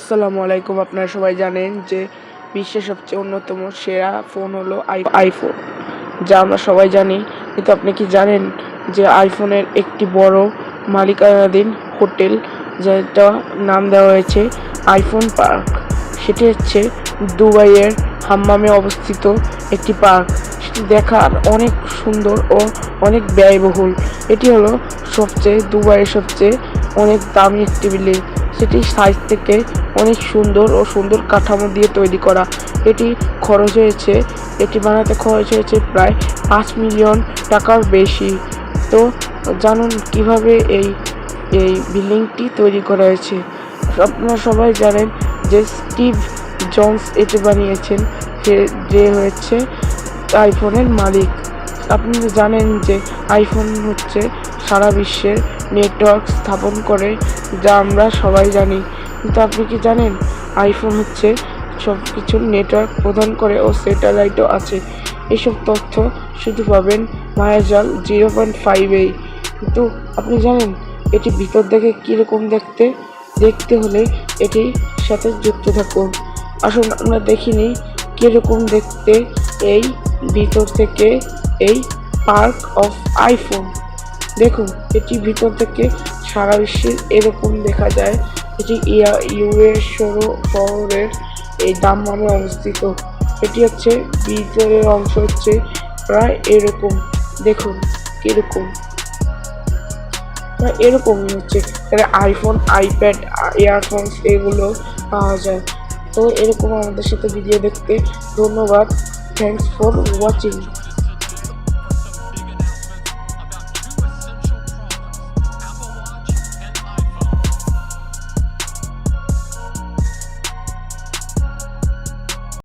আসসালামু আলাইকুম। আপনারা সবাই জানেন যে বিশ্বের সবচেয়ে অন্যতম সেরা ফোন হলো আইফোন, যা আমরা সবাই জানি। কিন্তু আপনি কি জানেন যে আইফোনের একটি বড় মালিকানাধীন হোটেল, যেটা নাম দেওয়া হয়েছে আইফোন পার্ক, সেটি হচ্ছে দুবাইয়ের হাম্মামে অবস্থিত একটি পার্ক। সেটি দেখার অনেক সুন্দর ও অনেক ব্যয়বহুল। এটি হলো দুবাইয়ের সবচেয়ে অনেক দামি একটি বিল্ডিং। সেটি সাইজ থেকে অনেক সুন্দর ও সুন্দর কাঠামো দিয়ে তৈরি করা। এটি বানাতে খরচ হয়েছে প্রায় 5 মিলিয়ন টাকার বেশি। তো জানুন কিভাবে এই বিল্ডিংটি তৈরি করা হয়েছে। আপনারা সবাই জানেন যে স্টিভ জবস এটি বানিয়েছেন, যে হচ্ছে আইফোনের মালিক। আপনারা জানেন যে আইফোন হচ্ছে সারা বিশ্বের নেটওয়ার্ক স্থাপন করে, যা আমরা সবাই জানি। কিন্তু আপনি কি জানেন আইফোন হচ্ছে সব কিছুর নেটওয়ার্ক প্রদান করে ও স্যাটেলাইটও আছে। এসব তথ্য শুধু পাবেন মায়াজাল 0.5-এ। কিন্তু আপনি জানেন এটি ভিতর থেকে কীরকম দেখতে হলে এটির সাথে যুক্ত থাকুন। আসুন আমরা দেখিনি কীরকম দেখতে এই ভিতর থেকে এই পার্ক অফ আইফোন। দেখুন, এটি ভিতর থেকে সারা বিশ্বের এরকম দেখা যায়। এটি ইউএস শহরের এই দাম্মামে অবস্থিত। এটি হচ্ছে ভিতরের অংশ হচ্ছে প্রায় এরকম। দেখুন কিরকম, এরকমই হচ্ছে। আইফোন, আইপ্যাড, ইয়ারফোনস এগুলো পাওয়া যায়। তো এরকম আমাদের সাথে ভিডিও দেখতে ধন্যবাদ। Thanks for watching.